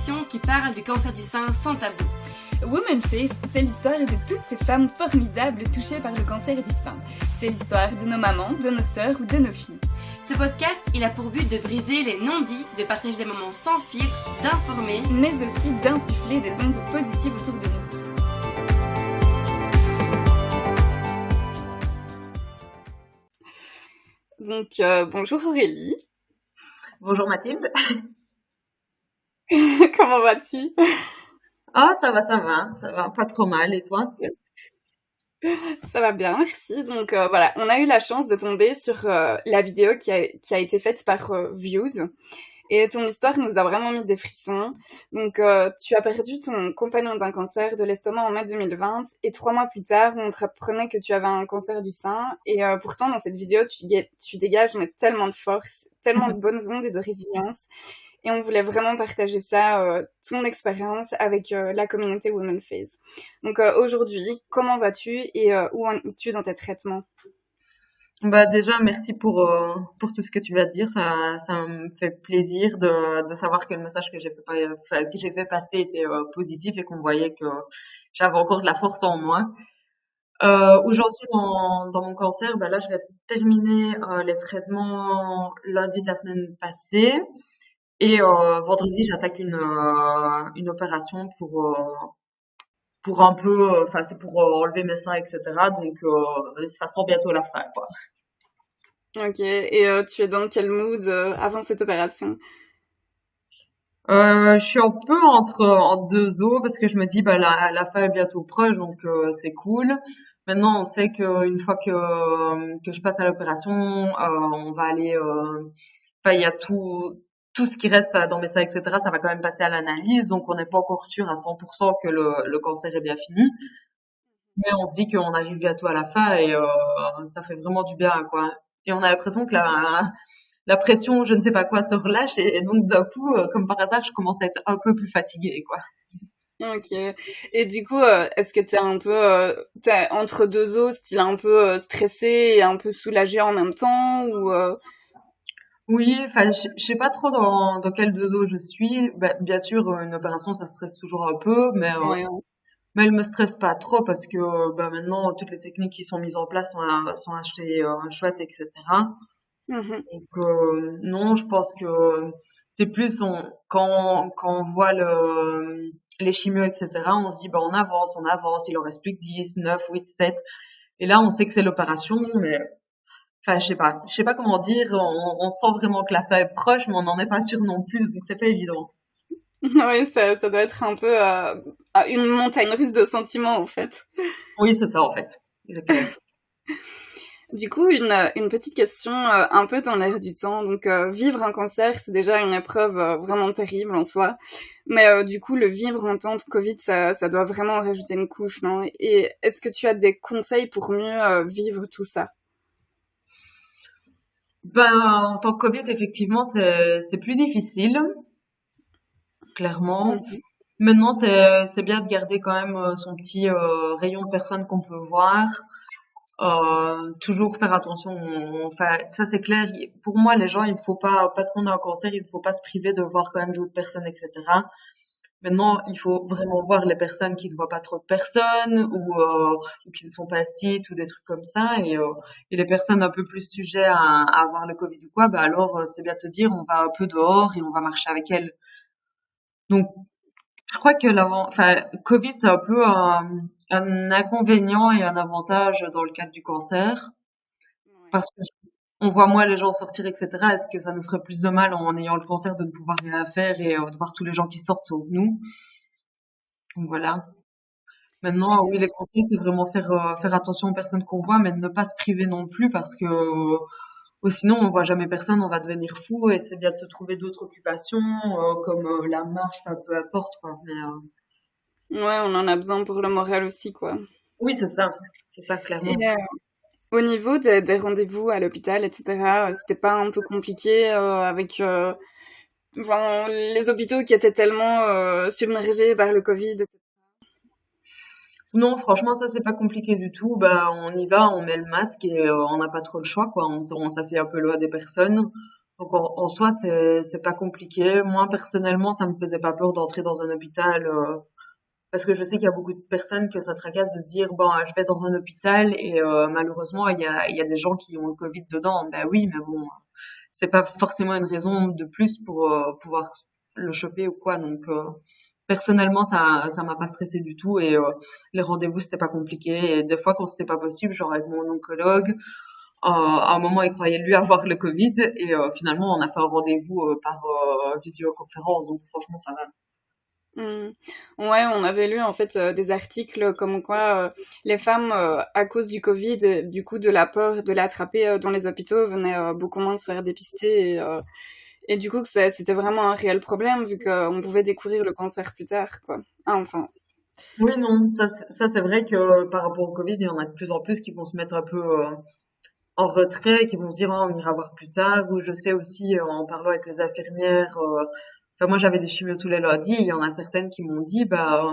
l'émission qui parle du cancer du sein sans tabou. Woman Face, c'est l'histoire de toutes ces femmes formidables touchées par le cancer du sein. C'est l'histoire de nos mamans, de nos sœurs ou de nos filles. Ce podcast, il a pour but de briser les non-dits, de partager des moments sans filtre, d'informer, mais aussi d'insuffler des ondes positives autour de nous. Donc, bonjour Aurélie. Bonjour Mathilde. Comment vas-tu? Ah, ça va, pas trop mal. Et toi? Ça va bien, merci. Donc voilà, on a eu la chance de tomber sur la vidéo qui a été faite par Views. Et ton histoire nous a vraiment mis des frissons. Donc tu as perdu ton compagnon d'un cancer de l'estomac en mai 2020. Et 3 mois plus tard, on te apprenait que tu avais un cancer du sein. Et pourtant, dans cette vidéo, tu dégages mais tellement de force, tellement de bonnes ondes et de résilience. Et on voulait vraiment partager ça, ton expérience avec la communauté Woman Face. Donc aujourd'hui, comment vas-tu et où en es-tu dans tes traitements? Bah déjà, merci pour tout ce que tu vas te dire. Ça me fait plaisir de savoir que le message que j'ai fait passer était positif et qu'on voyait que j'avais encore de la force en moi. Où j'en suis dans mon cancer, bah là, je vais terminer les traitements lundi de la semaine passée. Et vendredi, j'attaque une opération pour un peu, enfin c'est pour enlever mes seins, etc. Donc ça sent bientôt la fin, quoi. Ok, et tu es dans quel mood avant cette opération? Je suis un peu en deux eaux parce que je me dis bah la fin est bientôt proche, donc c'est cool. Maintenant, on sait qu'une fois que je passe à l'opération, on va aller, enfin il y a tout ce qui reste dans mes seins, etc. Ça va quand même passer à l'analyse, donc on n'est pas encore sûr à 100% que le cancer est bien fini. Mais on se dit qu'on arrive bientôt à la fin et ça fait vraiment du bien, quoi. Et on a l'impression que la pression, je ne sais pas quoi, se relâche et donc d'un coup, comme par hasard, je commence à être un peu plus fatiguée, quoi. Ok. Et du coup, est-ce que t'es un peu t'es entre deux eaux, style un peu stressé et un peu soulagé en même temps ou Oui, enfin, je sais pas trop dans quel deux eaux je suis. Bah, bien sûr, une opération, ça stresse toujours un peu, ouais. mais elle me stresse pas trop parce que bah, maintenant, toutes les techniques qui sont mises en place sont achetées chouettes, etc. Mhm. Donc non, je pense que c'est plus quand on voit les chimios, etc., on se dit bah on avance, il en reste plus que 10, 9, 8, 7. Et là, on sait que c'est l'opération, mais enfin, je sais pas comment dire, on sent vraiment que la fin est proche, mais on n'en est pas sûr non plus, donc c'est pas évident. Oui, ça doit être un peu une montagne russe de sentiments en fait. Oui, c'est ça en fait. Exactement. Du coup, une petite question un peu dans l'air du temps. Donc, vivre un cancer, c'est déjà une épreuve vraiment terrible en soi. Mais du coup, le vivre en temps de Covid, ça doit vraiment rajouter une couche, non? Et est-ce que tu as des conseils pour mieux vivre tout ça? Ben, en tant que Covid, effectivement, c'est plus difficile, clairement. Mhm. Maintenant, c'est bien de garder quand même son petit rayon de personnes qu'on peut voir. Toujours faire attention. Enfin, ça c'est clair. Pour moi, les gens, il faut pas, parce qu'on a un cancer, il faut pas se priver de voir quand même d'autres personnes, etc. Maintenant, il faut vraiment voir les personnes qui ne voient pas trop de personnes ou qui ne sont pas astites ou des trucs comme ça. Et les personnes un peu plus sujets à avoir le Covid ou quoi, bah alors c'est bien de se dire on va un peu dehors et on va marcher avec elles. Donc je crois que Covid, c'est un peu un inconvénient et un avantage dans le cadre du cancer, Ouais. parce que on voit moins les gens sortir, etc. Est-ce que ça nous ferait plus de mal en ayant le cancer de ne pouvoir rien faire et de voir tous les gens qui sortent sauf nous? Donc voilà. Maintenant, oui, les conseils, c'est vraiment faire attention aux personnes qu'on voit, mais de ne pas se priver non plus parce que ou sinon on voit jamais personne, on va devenir fou et c'est bien de se trouver d'autres occupations comme la marche, enfin peu importe quoi. Mais Ouais, on en a besoin pour le moral aussi, quoi. oui, c'est ça Et clairement. au niveau des rendez-vous à l'hôpital, etc., c'était pas un peu compliqué avec enfin, les hôpitaux qui étaient tellement submergés par le Covid. Non, franchement, ça c'est pas compliqué du tout. Bah, on y va, on met le masque et on n'a pas trop le choix, quoi. On s'assied un peu loin des personnes. Donc en soi, c'est pas compliqué. Moi, personnellement, ça me faisait pas peur d'entrer dans un hôpital parce que je sais qu'il y a beaucoup de personnes que ça tracasse de se dire bon, je vais dans un hôpital et malheureusement, il y a des gens qui ont le Covid dedans. Ben oui, mais bon, c'est pas forcément une raison de plus pour pouvoir le choper ou quoi. Donc personnellement, ça m'a pas stressé du tout et les rendez-vous c'était pas compliqué. Et des fois, quand c'était pas possible, genre avec mon oncologue, à un moment, il croyait lui avoir le Covid et finalement, on a fait un rendez-vous par visioconférence. Donc franchement, ça va. Hmm. Ouais, on avait lu en fait des articles comme quoi les femmes, à cause du Covid, du coup de la peur de l'attraper dans les hôpitaux, venaient beaucoup moins se faire dépister et du coup que c'était vraiment un réel problème vu qu'on pouvait découvrir le cancer plus tard, quoi. Ah, enfin. Oui, non, ça c'est vrai que par rapport au Covid, il y en a de plus en plus qui vont se mettre un peu en retrait, qui vont se dire oh, on ira voir plus tard. Ou je sais aussi en parlant avec les infirmières, enfin moi j'avais des chimios tous les lundis, il y en a certaines qui m'ont dit bah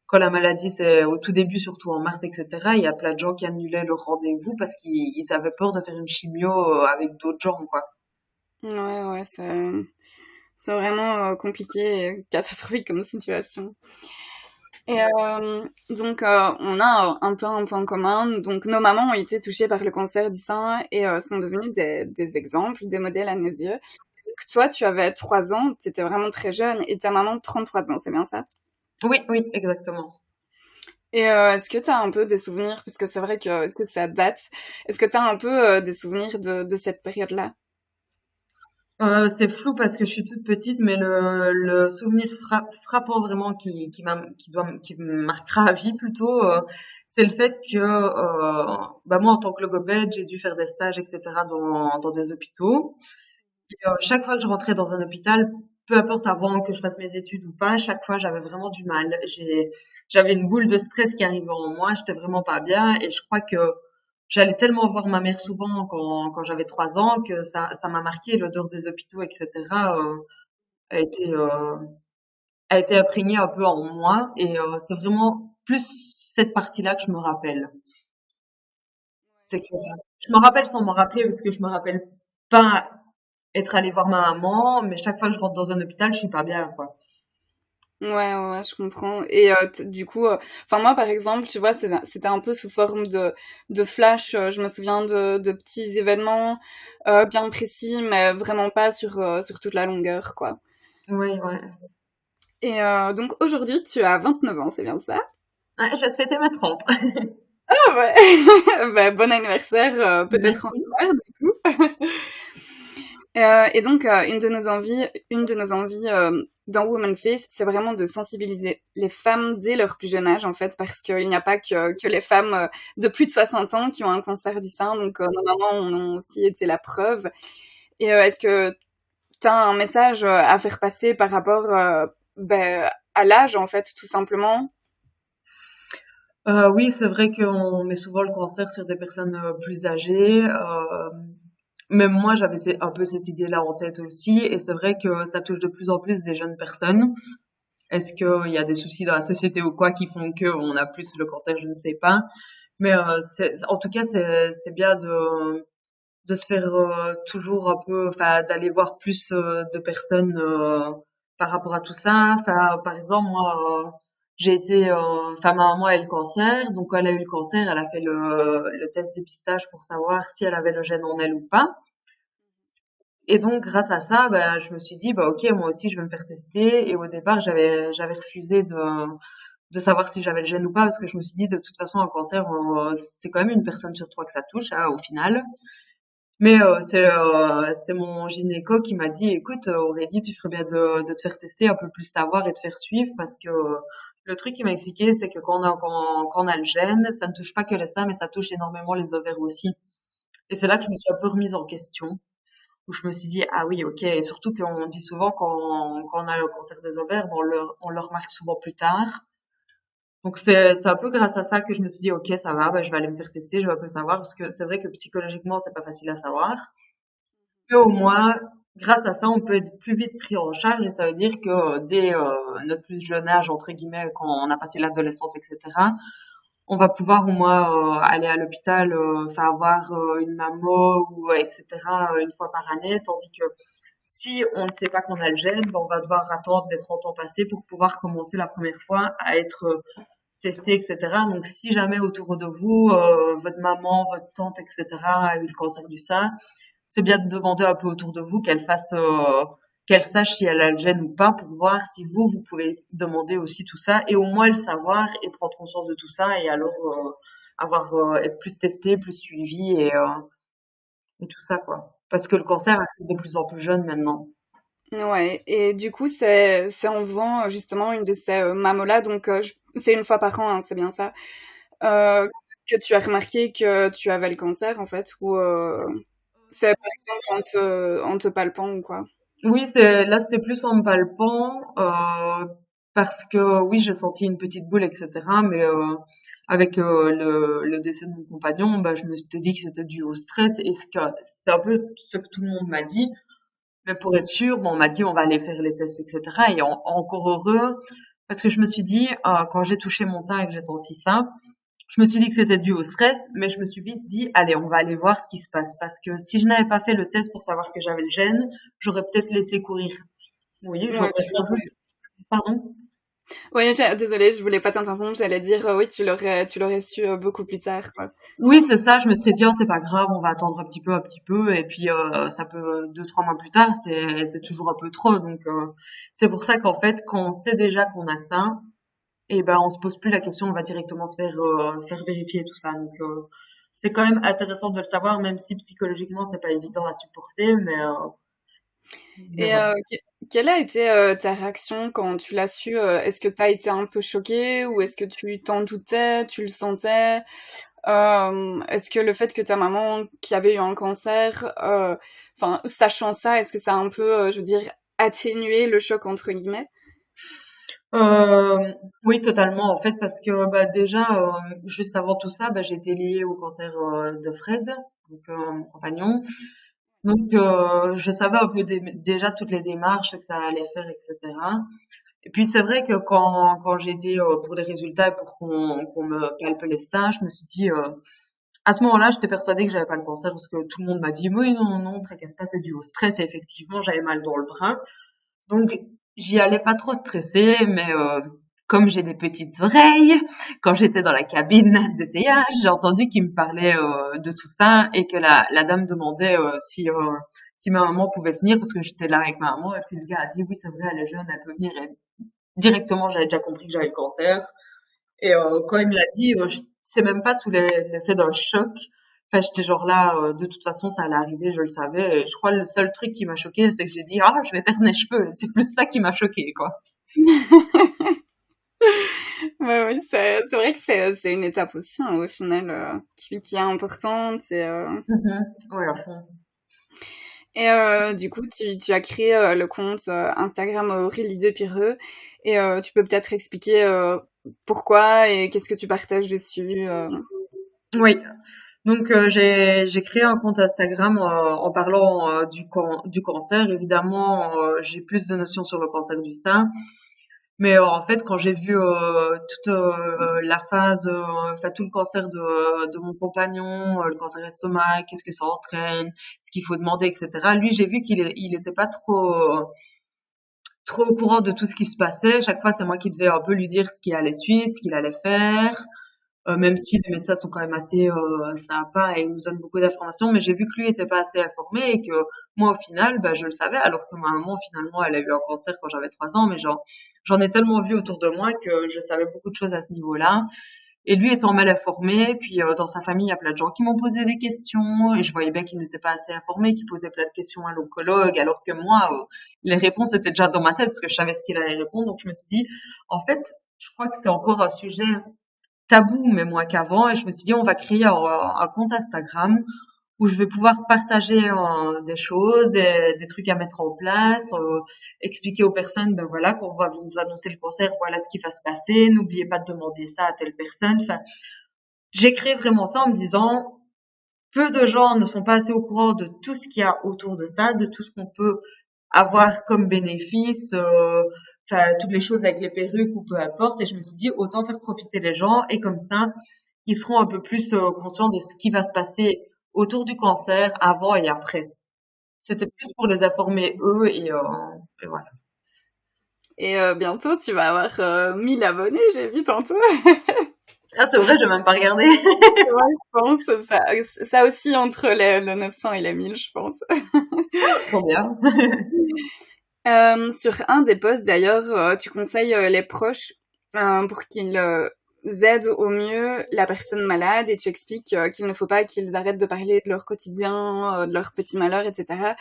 quand la maladie c'est au tout début, surtout en mars, etc. Il y a plein de gens qui annulaient leur rendez-vous parce qu'ils avaient peur de faire une chimio avec d'autres gens, quoi. Ouais, ouais, c'est vraiment compliqué et catastrophique comme situation. Et donc, on a un peu un point commun. Donc, nos mamans ont été touchées par le cancer du sein et sont devenues des exemples, des modèles à nos yeux. Donc, toi, tu avais 3 ans, tu étais vraiment très jeune, et ta maman 33 ans, c'est bien ça? Oui, oui, exactement. Et est-ce que tu as un peu des souvenirs, puisque c'est vrai que ça date, est-ce que tu as un peu des souvenirs de cette période-là? C'est flou parce que je suis toute petite, mais le souvenir frappant vraiment qui me marquera à vie plutôt, c'est le fait que bah moi en tant que logopède, j'ai dû faire des stages, etc. dans des hôpitaux. Et, chaque fois que je rentrais dans un hôpital, peu importe avant que je fasse mes études ou pas, chaque fois j'avais vraiment du mal. J'avais une boule de stress qui arrivait en moi, j'étais vraiment pas bien et je crois que j'allais tellement voir ma mère souvent quand j'avais 3 ans que ça m'a marqué l'odeur des hôpitaux, etc. A été a été imprégnée un peu en moi et c'est vraiment plus cette partie-là que je me rappelle. C'est que je me rappelle sans m'en rappeler parce que je me rappelle pas être allée voir ma maman, mais chaque fois que je rentre dans un hôpital, je suis pas bien, quoi. Ouais, ouais, ouais, je comprends. Et du coup, enfin moi par exemple, tu vois, c'était un peu sous forme de flash. Je me souviens de petits événements bien précis, mais vraiment pas sur toute la longueur, quoi. Oui, ouais. Et donc aujourd'hui, tu as 29 ans, c'est bien ça? Ouais, je vais te fêter ma 30. Ah ouais. Bah, bon anniversaire, peut-être en Merci. retard, du coup. Et donc, une de nos envies dans Woman Face, c'est vraiment de sensibiliser les femmes dès leur plus jeune âge, en fait, parce qu'il n'y a pas que les femmes de plus de 60 ans qui ont un cancer du sein, donc nos mamans en ont aussi été la preuve. Et est-ce que tu as un message à faire passer par rapport ben, à l'âge, en fait, tout simplement? Oui, c'est vrai qu'on met souvent le cancer sur des personnes plus âgées. Même moi, j'avais un peu cette idée-là en tête aussi, et c'est vrai que ça touche de plus en plus des jeunes personnes. Est-ce qu'il y a des soucis dans la société ou quoi qui font qu'on a plus le cancer? Je ne sais pas. Mais en tout cas, c'est bien de se faire toujours un peu, enfin, d'aller voir plus de personnes par rapport à tout ça. Enfin, par exemple, moi, j'ai été, enfin, ma maman a eu le cancer, donc quand elle a eu le cancer, elle a fait le test dépistage pour savoir si elle avait le gène en elle ou pas. Et donc, grâce à ça, ben, je me suis dit, bah, ok, moi aussi, je vais me faire tester. Et au départ, j'avais refusé de savoir si j'avais le gène ou pas, parce que je me suis dit, de toute façon, un cancer, c'est quand même une personne sur trois que ça touche, hein, au final. Mais c'est mon gynéco qui m'a dit, écoute, Aurélie, tu ferais bien de te faire tester, un peu plus savoir et te faire suivre, parce que le truc qu'il m'a expliqué, c'est que quand on a le gène, ça ne touche pas que les seins, mais ça touche énormément les ovaires aussi. Et c'est là que je me suis un peu remise en question, où je me suis dit, ah oui, ok, et surtout qu'on dit souvent quand on a le cancer des ovaires, ben, on le remarque souvent plus tard. Donc c'est un peu grâce à ça que je me suis dit, ok, ça va, ben, je vais aller me faire tester, je vais un peu savoir, parce que c'est vrai que psychologiquement, c'est pas facile à savoir. Mais au moins, grâce à ça, on peut être plus vite pris en charge et ça veut dire que dès notre plus jeune âge, entre guillemets, quand on a passé l'adolescence, etc., on va pouvoir au moins aller à l'hôpital, enfin avoir une mammo ou etc. Une fois par année, tandis que si on ne sait pas qu'on a le gène, ben, on va devoir attendre les 30 ans passés pour pouvoir commencer la première fois à être testé, etc. Donc si jamais autour de vous, votre maman, votre tante, etc. a eu le cancer du sein, c'est bien de demander un peu autour de vous qu'elle sache si elle a le gène ou pas pour voir si vous pouvez demander aussi tout ça et au moins le savoir et prendre conscience de tout ça et alors être plus testé, plus suivi et tout ça quoi. Parce que le cancer arrive de plus en plus jeune maintenant. Ouais, et du coup, c'est en faisant justement une de ces mammo-là, donc c'est une fois par an, hein, c'est bien ça, euh, que tu as remarqué que tu avais le cancer, en fait, ou c'est par exemple en te palpant ou quoi? Oui, là c'était plus en me palpant parce que oui j'ai senti une petite boule etc. Mais avec le décès de mon compagnon, bah, je me suis dit que c'était dû au stress et c'est un peu ce que tout le monde m'a dit. Mais pour être sûr, bon, on m'a dit on va aller faire les tests etc. Et encore heureux parce que je me suis dit quand j'ai touché mon sein et que j'ai senti ça, je me suis dit que c'était dû au stress, mais je me suis vite dit, allez, on va aller voir ce qui se passe. Parce que si je n'avais pas fait le test pour savoir que j'avais le gène, j'aurais peut-être laissé courir. Oui, Ouais, j'aurais sans doute, pardon. oui, désolée, je voulais pas t'interrompre, j'allais dire, oui, tu l'aurais su beaucoup plus tard, quoi. Oui, c'est ça, je me serais dit, oh, c'est pas grave, on va attendre un petit peu, et puis ça peut, 2, 3 mois plus tard, c'est toujours un peu trop. Donc, c'est pour ça qu'en fait, quand on sait déjà qu'on a ça, et ben, on se pose plus la question, on va directement faire vérifier tout ça. Donc, c'est quand même intéressant de le savoir, même si psychologiquement, c'est pas évident à supporter, mais Et voilà. quelle a été ta réaction quand tu l'as su? Est-ce que tu as été un peu choquée ou est-ce que tu t'en doutais, tu le sentais? Est-ce que le fait que ta maman qui avait eu un cancer, enfin, sachant ça, est-ce que ça a un peu, je veux dire, atténué le choc entre guillemets? Oui, totalement, en fait, parce que bah, déjà, juste avant tout ça, bah, j'ai été liée au cancer de Fred, donc mon compagnon. Donc, je savais un peu déjà toutes les démarches que ça allait faire, etc. Et puis, c'est vrai que quand j'ai été pour les résultats et pour qu'on me palpe les seins, je me suis dit, à ce moment-là, j'étais persuadée que j'avais pas le cancer parce que tout le monde m'a dit, oui, non, non, tracasse pas, c'est dû au stress. Et effectivement, j'avais mal dans le bras. Donc, j'y allais pas trop stressée, mais comme j'ai des petites oreilles, quand j'étais dans la cabine d'essayage, j'ai entendu qu'il me parlait de tout ça et que la dame demandait si ma maman pouvait venir parce que j'étais là avec ma maman. Et puis le gars a dit oui, c'est vrai, elle est jeune, elle peut venir. Et directement, j'avais déjà compris que j'avais le cancer. Et quand il me l'a dit, c'est même pas sous l'effet d'un choc. Enfin, j'étais genre là, de toute façon, ça allait arriver, je le savais. Et je crois le seul truc qui m'a choqué, c'est que j'ai dit, ah, je vais perdre mes cheveux. C'est plus ça qui m'a choqué, quoi. Ouais, oui, c'est vrai que c'est une étape aussi, hein, au final, qui est importante. Mhm. Ouais, à fond. Et du coup, tu as créé le compte Instagram Aurélie de Pireux. Et tu peux peut-être expliquer pourquoi et qu'est-ce que tu partages dessus. Oui. Donc, j'ai créé un compte Instagram en parlant du cancer. Évidemment, j'ai plus de notions sur le cancer du sein. Mais en fait, quand j'ai vu toute la phase, enfin tout le cancer de mon compagnon, le cancer estomac, qu'est-ce que ça entraîne, ce qu'il faut demander, etc. Lui, j'ai vu il était pas trop au courant de tout ce qui se passait. Chaque fois, c'est moi qui devais un peu lui dire ce qu'il allait suivre, ce qu'il allait faire. Même si les médecins sont quand même assez sympas et ils nous donnent beaucoup d'informations, mais j'ai vu que lui était pas assez informé et que moi au final, bah, je le savais, alors que ma maman finalement elle a eu un cancer quand j'avais 3 ans, mais j'en ai tellement vu autour de moi que je savais beaucoup de choses à ce niveau-là. Et lui étant mal informé, puis dans sa famille il y a plein de gens qui m'ont posé des questions et je voyais bien qu'il n'était pas assez informé, qu'il posait plein de questions à l'oncologue, alors que moi les réponses étaient déjà dans ma tête parce que je savais ce qu'il allait répondre, donc je me suis dit en fait je crois que c'est encore un sujet tabou, mais moins qu'avant. Et je me suis dit, on va créer un compte Instagram où je vais pouvoir partager des choses, des trucs à mettre en place, expliquer aux personnes, ben voilà, qu'on va vous annoncer le cancer, voilà ce qui va se passer. N'oubliez pas de demander ça à telle personne. Enfin, j'ai créé vraiment ça en me disant, peu de gens ne sont pas assez au courant de tout ce qu'il y a autour de ça, de tout ce qu'on peut avoir comme bénéfice, enfin, toutes les choses avec les perruques ou peu importe. Et je me suis dit, autant faire profiter les gens et comme ça, ils seront un peu plus conscients de ce qui va se passer autour du cancer, avant et après. C'était plus pour les informer eux et voilà. Et bientôt, tu vas avoir 1000 abonnés, j'ai vu tantôt. Ah, c'est vrai, j'ai même pas regardé. Ouais, je pense. Ça aussi entre le 900 et les 1000, je pense. Trop bien. Sur un des posts, d'ailleurs, tu conseilles les proches pour qu'ils aident au mieux la personne malade et tu expliques qu'il ne faut pas qu'ils arrêtent de parler de leur quotidien, de leurs petits malheurs, etc.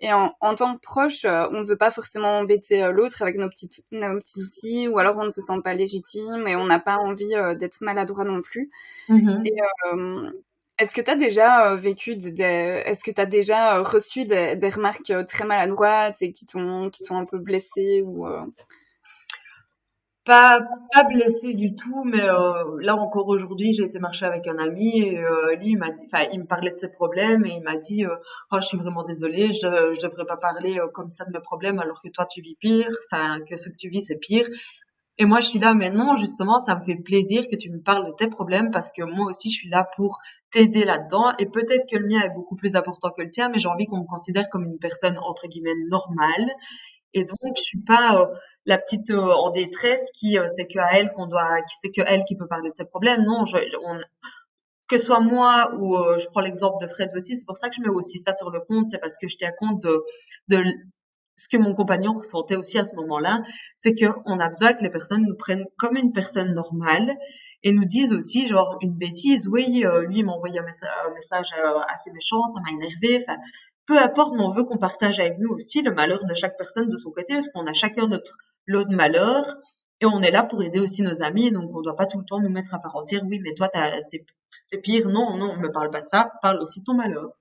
Et en tant que proche, on ne veut pas forcément embêter l'autre avec nos petits soucis, ou alors on ne se sent pas légitime et on n'a pas envie d'être maladroit non plus. Et Mhm. est-ce que tu as déjà est-ce que tu as déjà reçu des remarques très maladroites et qui t'ont un peu blessé ou Pas, pas blessée du tout, mais là encore aujourd'hui, j'ai été marcher avec un ami et lui, il m'a dit, enfin, il me parlait de ses problèmes et il m'a dit, oh, je suis vraiment désolée, je devrais pas parler comme ça de mes problèmes alors que toi tu vis pire, enfin, que ce que tu vis c'est pire. Et moi, je suis là, mais non, justement, ça me fait plaisir que tu me parles de tes problèmes parce que moi aussi, je suis là pour t'aider là-dedans. Et peut-être que le mien est beaucoup plus important que le tien, mais j'ai envie qu'on me considère comme une personne, entre guillemets, normale. Et donc, je suis pas la petite en détresse qui c'est que à elle qu'on doit, qui c'est que elle qui peut parler de ses problèmes. Non, que ce soit moi ou je prends l'exemple de Fred aussi, c'est pour ça que je mets aussi ça sur le compte, c'est parce que je tiens compte de ce que mon compagnon ressentait aussi à ce moment-là, c'est qu'on a besoin que les personnes nous prennent comme une personne normale et nous disent aussi genre une bêtise, oui, lui il m'a envoyé un message assez méchant, ça m'a énervé, enfin peu importe, mais on veut qu'on partage avec nous aussi le malheur de chaque personne de son côté, parce qu'on a chacun notre lot de malheur et on est là pour aider aussi nos amis, donc on doit pas tout le temps nous mettre à part entière, oui, mais toi c'est pire, non, non, me parle pas de ça, parle aussi de ton malheur.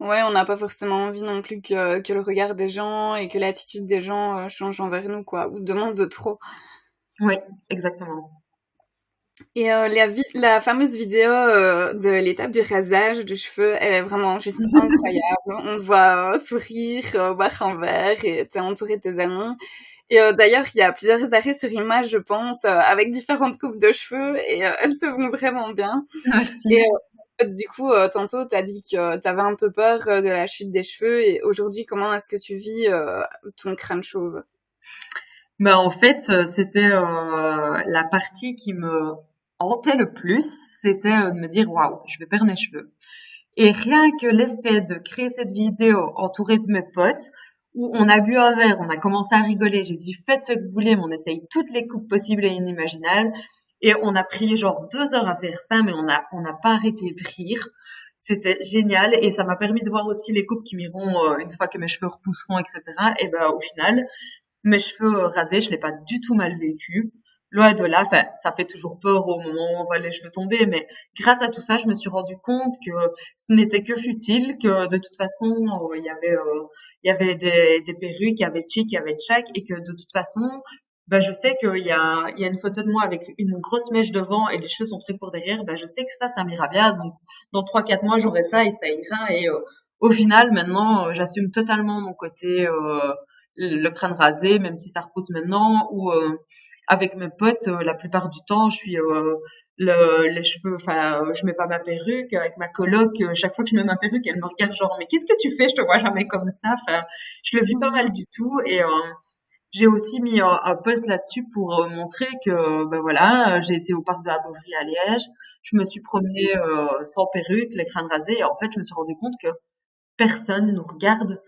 ouais, on n'a pas forcément envie non plus que le regard des gens et que l'attitude des gens change envers nous, quoi, ou demande de trop. Oui, exactement. Et la fameuse vidéo de l'étape du rasage de cheveux, elle est vraiment juste incroyable. On te voit sourire, boire un verre et t'es entouré de tes amis. Et d'ailleurs, il y a plusieurs arrêts sur image, je pense, avec différentes coupes de cheveux et elles te vont vraiment bien. Et Merci. du coup, tantôt, t'as dit que t'avais un peu peur de la chute des cheveux et aujourd'hui, comment est-ce que tu vis ton crâne chauve? Bah, en fait, c'était la partie qui me hantait le plus, c'était de me dire waouh, je vais perdre mes cheveux. Et rien que l'effet de créer cette vidéo entourée de mes potes, où on a bu un verre, on a commencé à rigoler, j'ai dit faites ce que vous voulez, mais on essaye toutes les coupes possibles et inimaginables. Et on a pris genre 2 heures à faire ça, mais on n'a pas arrêté de rire. C'était génial et ça m'a permis de voir aussi les coupes qui m'iront une fois que mes cheveux repousseront, etc. Et ben au final, mes cheveux rasés, je l'ai pas du tout mal vécu. Loin de là, enfin, ça fait toujours peur au moment où on voit les cheveux tomber, mais grâce à tout ça, je me suis rendu compte que ce n'était que futile, que de toute façon, il y avait des perruques, il y avait Chic, il y avait Chak, et que de toute façon, ben, je sais qu'il y a une photo de moi avec une grosse mèche devant et les cheveux sont très courts derrière, ben, je sais que ça m'ira bien. Donc, dans 3, 4 mois, j'aurai ça et ça ira. Et au final, maintenant, j'assume totalement mon côté le crâne rasé, même si ça repousse maintenant, ou avec mes potes, la plupart du temps, je suis les cheveux, enfin, je mets pas ma perruque. Avec ma coloc, chaque fois que je mets ma perruque, elle me regarde genre, mais qu'est-ce que tu fais? Je te vois jamais comme ça. Enfin, je le vis pas mal du tout. Et j'ai aussi mis un post là-dessus pour montrer que, ben voilà, j'ai été au parc de la Beauvry à Liège. Je me suis promenée sans perruque, les crânes rasés, et en fait, je me suis rendu compte que personne nous regarde.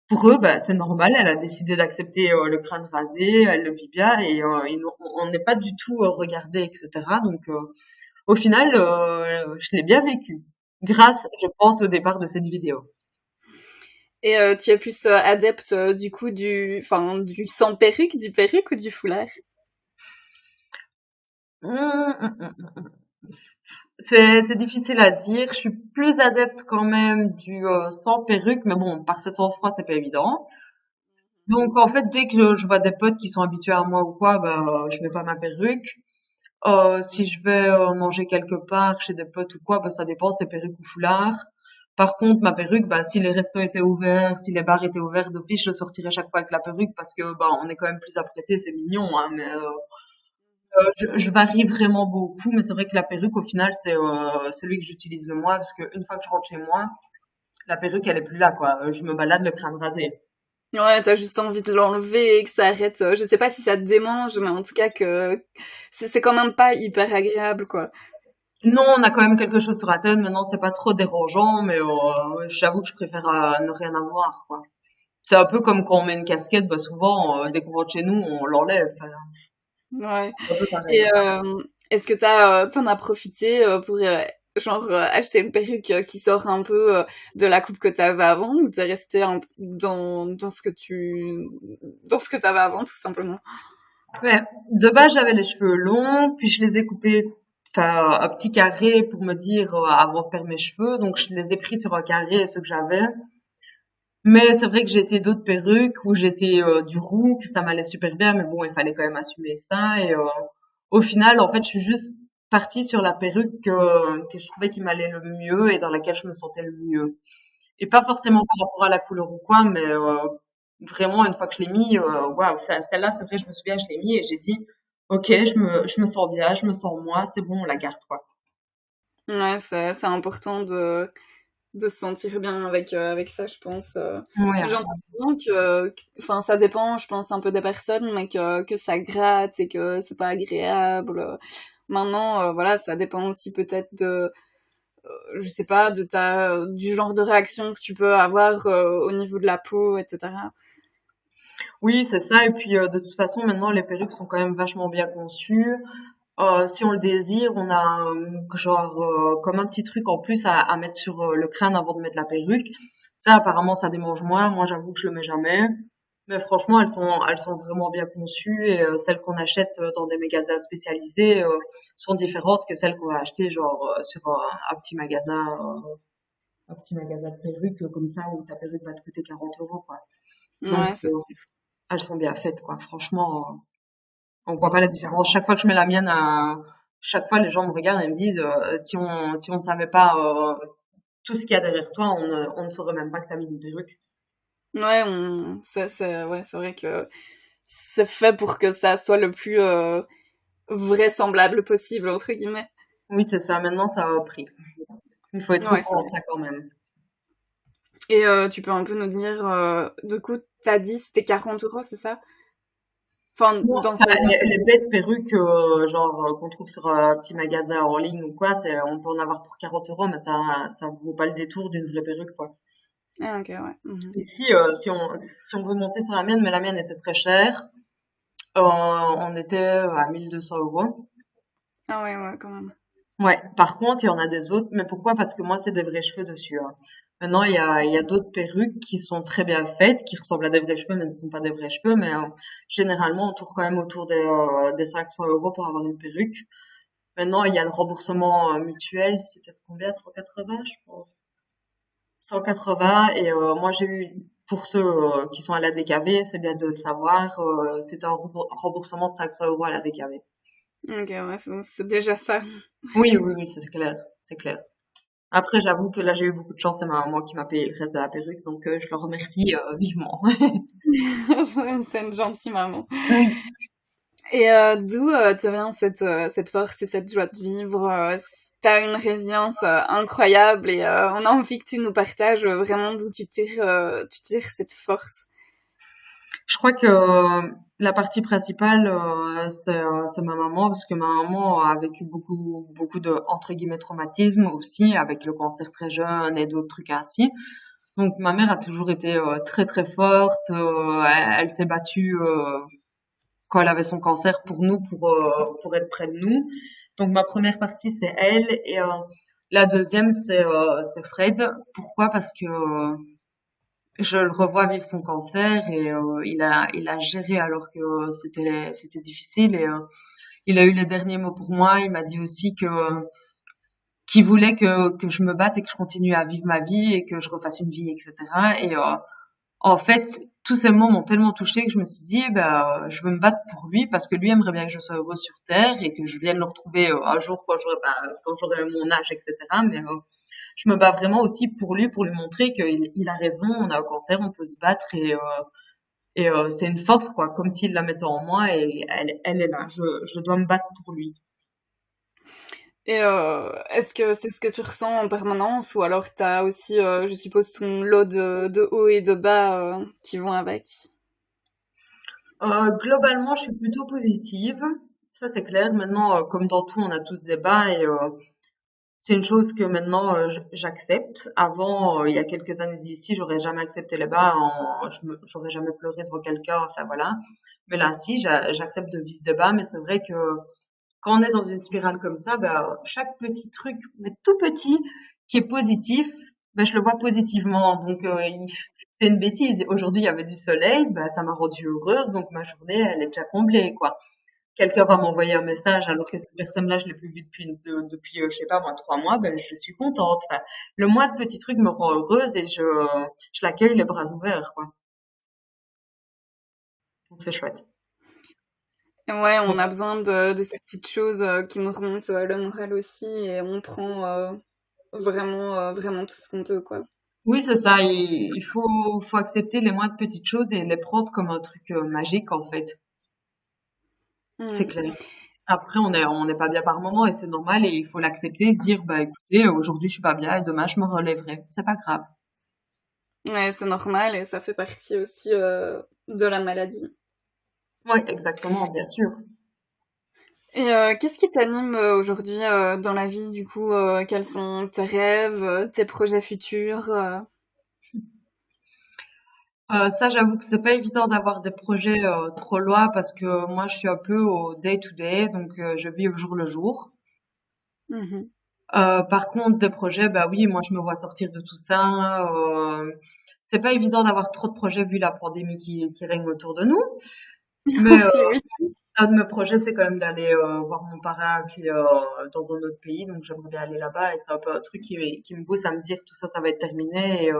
Pour eux, bah, c'est normal, elle a décidé d'accepter le crâne rasé, elle le vit bien et on n'est pas du tout regardé, etc. Donc, au final, je l'ai bien vécu. Grâce, je pense, au départ de cette vidéo. Et tu es plus adepte du coup du sans perruque, du perruque ou du foulard? Hum, hum, hum. C'est difficile à dire. Je suis plus adepte quand même du sans perruque, mais bon, par cet sang-froid, c'est pas évident. Donc, en fait, dès que je vois des potes qui sont habitués à moi ou quoi, bah, je mets pas ma perruque. Si je vais manger quelque part chez des potes ou quoi, bah, ça dépend, c'est perruque ou foulard. Par contre, ma perruque, bah, si les restos étaient ouverts, si les bars étaient ouverts d'office, je sortirais chaque fois avec la perruque parce que, bah, on est quand même plus apprêté, c'est mignon, hein, mais je varie vraiment beaucoup, mais c'est vrai que la perruque, au final, c'est celui que j'utilise le moins parce que une fois que je rentre chez moi, la perruque, elle est plus là, quoi. Je me balade le crâne rasé. Ouais, t'as juste envie de l'enlever et que ça arrête. Je sais pas si ça te démange, mais en tout cas que c'est quand même pas hyper agréable, quoi. Non, on a quand même quelque chose sur la tête. Maintenant, c'est pas trop dérangeant, mais j'avoue que je préfère ne rien avoir, quoi. C'est un peu comme quand on met une casquette, bah souvent, dès qu'on rentre chez nous, on l'enlève. Enfin, Ouais. c'est un peu Et pareil. est-ce que t'en as profité pour genre acheter une perruque qui sort un peu de la coupe que t'avais avant ou t'es resté dans ce que dans ce que t'avais avant tout simplement? Ouais. De base, j'avais les cheveux longs, puis je les ai coupés, enfin, un petit carré pour me dire avant de perdre mes cheveux. Donc, je les ai pris sur un carré, ceux que j'avais. Mais c'est vrai que j'ai essayé d'autres perruques ou j'ai essayé du roux, que ça m'allait super bien, mais bon, il fallait quand même assumer ça. Et au final, en fait, je suis juste partie sur la perruque que je trouvais qui m'allait le mieux et dans laquelle je me sentais le mieux. Et pas forcément par rapport à la couleur ou quoi, mais vraiment, une fois que je l'ai mis, waouh, enfin, celle-là, c'est vrai, je me souviens, je l'ai mis et j'ai dit, ok, je me sens bien, je me sens moi, c'est bon, on la garde, quoi. Ouais, c'est important de se sentir bien avec ça, je pense. Ouais, à fond. J'entends souvent enfin, ça dépend, je pense, un peu des personnes, mais que ça gratte et que c'est pas agréable. Maintenant, voilà, ça dépend aussi peut-être je sais pas, du genre de réaction que tu peux avoir au niveau de la peau, etc. Oui, c'est ça. Et puis, de toute façon, maintenant, les perruques sont quand même vachement bien conçues. Si on le désire, on a genre comme un petit truc en plus à mettre sur le crâne avant de mettre la perruque. Ça, apparemment, ça démange moins. Moi, j'avoue que je le mets jamais. Mais franchement, elles sont vraiment bien conçues et celles qu'on achète dans des magasins spécialisés sont différentes que celles qu'on va acheter genre sur un petit magasin de perruques comme ça où ta perruque va te coûter 40 euros, quoi. Donc, Ouais, c'est elles sont bien faites, quoi. Franchement, on voit pas la différence. Chaque fois que je mets la mienne, chaque fois les gens me regardent et me disent si on ne savait pas tout ce qu'il y a derrière toi, on ne saurait même pas que t'as mis une perruque. ouais, ouais, c'est vrai que c'est fait pour que ça soit le plus vraisemblable possible, entre guillemets. Oui, c'est ça. Maintenant, ça a pris. Il faut être au Ouais, courant de ça quand même. et tu peux un peu nous dire, du coup, t'as dit c'était 40 euros, c'est ça? Enfin, Non, dans ce enfin, les bêtes perruques, genre qu'on trouve sur un petit magasin en ligne ou quoi, on peut en avoir pour 40 euros, mais ça vaut pas le détour d'une vraie perruque, quoi. Ah, ok, ouais. Mhm. Ici, si on veut monter sur la mienne, mais la mienne était très chère, on était à 1200 euros. Ah ouais, ouais, quand même. Ouais, par contre, il y en a des autres, mais pourquoi? Parce que moi, c'est des vrais cheveux dessus, hein. Maintenant, il y a d'autres perruques qui sont très bien faites, qui ressemblent à des vrais cheveux, mais ne sont pas des vrais cheveux, mais généralement, on tourne quand même autour des 500 euros pour avoir une perruque. Maintenant, il y a le remboursement mutuel, c'est peut-être combien? 180, je pense. 180, et moi, j'ai eu, pour ceux qui sont à la DKV, c'est bien de le savoir, c'est un remboursement de 500 euros à la DKV. Ok, ouais, c'est déjà ça. Oui, oui, oui, c'est clair, c'est clair. Après, j'avoue que là, j'ai eu beaucoup de chance, c'est ma maman qui m'a payé le reste de la perruque, donc je le remercie vivement. C'est une gentille maman. Oui. Et d'où te vient cette force et cette joie de vivre? T'as une résilience incroyable et on a envie que tu nous partages vraiment d'où tu tires cette force. Je crois que la partie principale, c'est ma maman, parce que ma maman a vécu beaucoup, beaucoup de, entre guillemets, traumatismes aussi, avec le cancer très jeune et d'autres trucs ainsi. Donc, ma mère a toujours été très, très forte. Elle s'est battue quand elle avait son cancer pour nous, pour être près de nous. Donc, ma première partie, c'est elle. Et la deuxième, c'est Fred. Pourquoi? Parce que je le revois vivre son cancer et il a géré alors que c'était difficile et il a eu les derniers mots pour moi. Il m'a dit aussi qu'il voulait que je me batte et que je continue à vivre ma vie et que je refasse une vie, etc. Et en fait, tous ces mots m'ont tellement touchée que je me suis dit, ben, je veux me battre pour lui parce que lui aimerait bien que je sois heureuse sur Terre et que je vienne le retrouver un jour quand j'aurai mon âge, etc. Mais je me bats vraiment aussi pour lui montrer qu'il a raison, on a un cancer, on peut se battre et c'est une force, quoi, comme s'il la mettait en moi et elle est là. Je dois me battre pour lui. Et est-ce que c'est ce que tu ressens en permanence ou alors t'as aussi, je suppose, ton lot de hauts et de bas qui vont avec? Globalement, je suis plutôt positive. Ça, c'est clair. Maintenant, comme dans tout, on a tous des bas et c'est une chose que maintenant j'accepte. Avant, il y a quelques années d'ici, j'aurais jamais accepté les bas. J'aurais jamais pleuré devant quelqu'un. Enfin voilà. Mais là, si, j'accepte de vivre des bas. Mais c'est vrai que quand on est dans une spirale comme ça, ben, chaque petit truc, mais tout petit, qui est positif, ben, je le vois positivement. Donc, c'est une bêtise. Aujourd'hui, il y avait du soleil, ben, ça m'a rendue heureuse. Donc, ma journée, elle est déjà comblée, quoi. Quelqu'un va m'envoyer un message alors que cette personne-là, je l'ai plus vue depuis, je sais pas moi, 3 mois, ben, je suis contente. Enfin, le moindre petit truc me rend heureuse et je l'accueille les bras ouverts, quoi. Donc, c'est chouette. Et ouais, on Donc, a besoin de ces petites choses qui nous remontent le moral aussi et on prend vraiment tout ce qu'on peut, quoi. oui, c'est ça. Il faut accepter les moindres petites choses et les prendre comme un truc magique, en fait. C'est Mm. clair. Après, on n'est pas bien par moment et c'est normal et il faut l'accepter, se dire, bah écoutez, aujourd'hui je suis pas bien et demain je me relèverai. C'est pas grave. Ouais, c'est normal et ça fait partie aussi de la maladie. Ouais, exactement, bien sûr. Et qu'est-ce qui t'anime aujourd'hui dans la vie, du coup? Quels sont tes rêves, tes projets futurs? Ça, j'avoue que c'est pas évident d'avoir des projets trop loin parce que moi je suis un peu au day to day, donc je vis au jour le jour. Mhm. Par contre, des projets, bah oui, moi je me vois sortir de tout ça. C'est pas évident d'avoir trop de projets vu la pandémie qui règne autour de nous. Mais Aussi, oui. un de mes projets, c'est quand même d'aller voir mon parrain qui est dans un autre pays, donc j'aimerais bien aller là-bas et c'est un peu un truc qui me pousse à me dire tout ça, ça va être terminé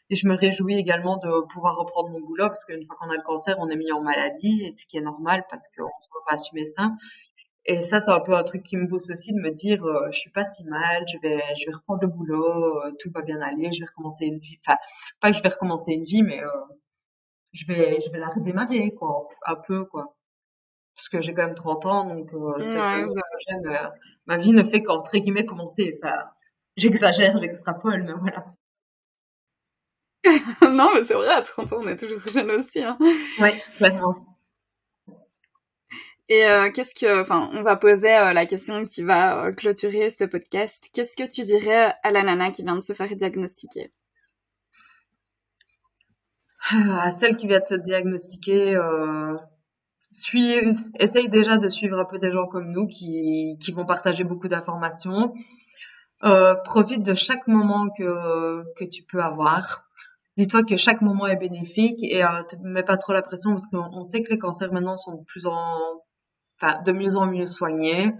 et je me réjouis également de pouvoir reprendre mon boulot parce qu'une fois qu'on a le cancer, on est mis en maladie et ce qui est normal parce qu'on ne peut pas assumer ça. Et ça, c'est un peu un truc qui me pousse aussi de me dire je suis pas si mal, je vais reprendre le boulot, tout va bien aller, je vais recommencer une vie, enfin pas que je vais recommencer une vie, mais je vais la redémarrer quoi, un peu quoi parce que j'ai quand même 30 ans, donc c'est vrai Ouais, que ce bah, projet, ma vie ne fait qu'entre guillemets commencer. Enfin, j'exagère, j'extrapole, mais voilà. non, mais c'est vrai, à 30 ans, on est toujours jeune aussi, hein. Ouais, clairement. Et enfin, on va poser la question qui va clôturer ce podcast. Qu'est-ce que tu dirais à la nana qui vient de se faire diagnostiquer? Celle qui vient de se diagnostiquer, essaye déjà de suivre un peu des gens comme nous qui vont partager beaucoup d'informations. Profite de chaque moment que tu peux avoir. Dis-toi que chaque moment est bénéfique et te mets pas trop la pression parce qu'on sait que les cancers maintenant sont enfin, de mieux en mieux soignés.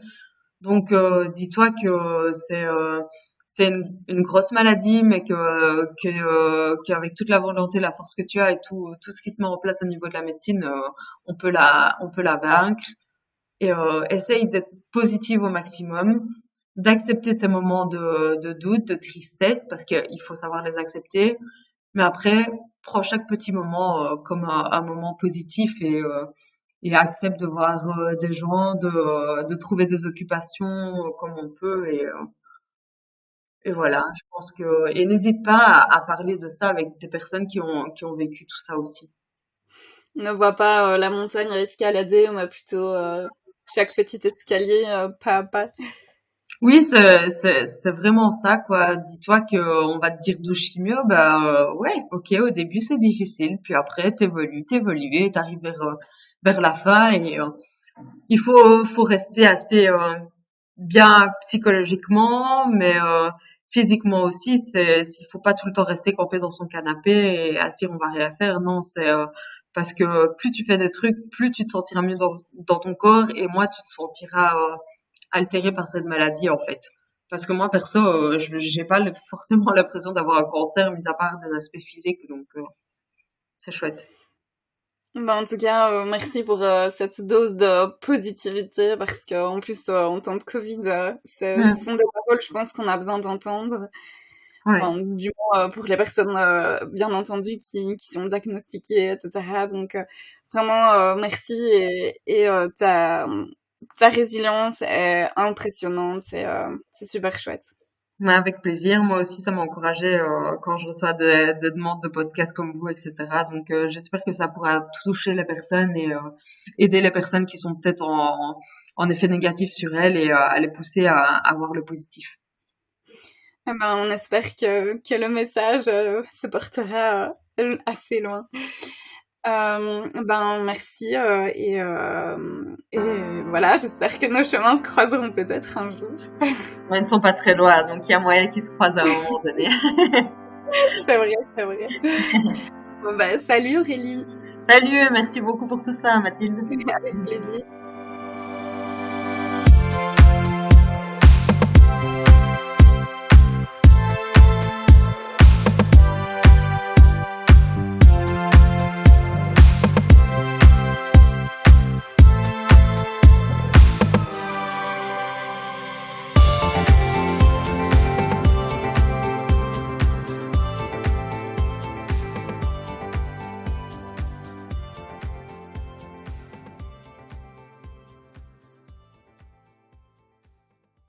Donc, dis-toi que c'est une grosse maladie, mais qu'avec toute la volonté, la force que tu as et tout ce qui se met en place au niveau de la médecine, on peut la vaincre. Et essaye d'être positive au maximum, d'accepter ces moments de doute, de tristesse, parce qu'il faut savoir les accepter. Mais après, prends chaque petit moment comme un moment positif et accepte de voir des gens, de trouver des occupations comme on peut et voilà, je pense que et n'hésite pas à parler de ça avec des personnes qui ont vécu tout ça aussi. On ne voit pas la montagne à escalader, on a plutôt chaque petit escalier pas à pas. Oui, c'est vraiment ça quoi. Dis-toi que on va te dire d'où chimio, bah ouais, ok, au début c'est difficile, puis après t'évolues et t'arrives vers la fin et il faut rester assez bien psychologiquement, mais physiquement aussi. Il faut pas tout le temps rester campé dans son canapé et à se dire on va rien faire. Non, c'est parce que plus tu fais des trucs, plus tu te sentiras mieux dans ton corps et moins tu te sentiras altéré par cette maladie en fait. Parce que moi perso, j'ai pas forcément l'impression d'avoir un cancer, mis à part des aspects physiques, donc c'est chouette. Bah, en tout cas, merci pour cette dose de positivité parce qu'en plus, en temps de Covid, ce sont des paroles, je pense, qu'on a besoin d'entendre. Ouais. Enfin, du moins pour les personnes, bien entendu, qui sont diagnostiquées, etc. Donc, vraiment, merci et ta résilience est impressionnante. C'est super chouette. Mais avec plaisir. Moi aussi, ça m'a encouragé quand je reçois des demandes de podcasts comme vous, etc. Donc, j'espère que ça pourra toucher les personnes et aider les personnes qui sont peut-être en effet négatif sur elles et à les pousser à voir le positif. Eh ben, on espère que le message se portera assez loin. Ben, merci et voilà, j'espère que nos chemins se croiseront peut-être un jour. Ils ne sont pas très loin, donc il y a moyen qu'ils se croisent à un moment donné. C'est vrai, c'est vrai. Bon, ben, salut Aurélie. Salut, merci beaucoup pour tout ça, Mathilde. Avec plaisir.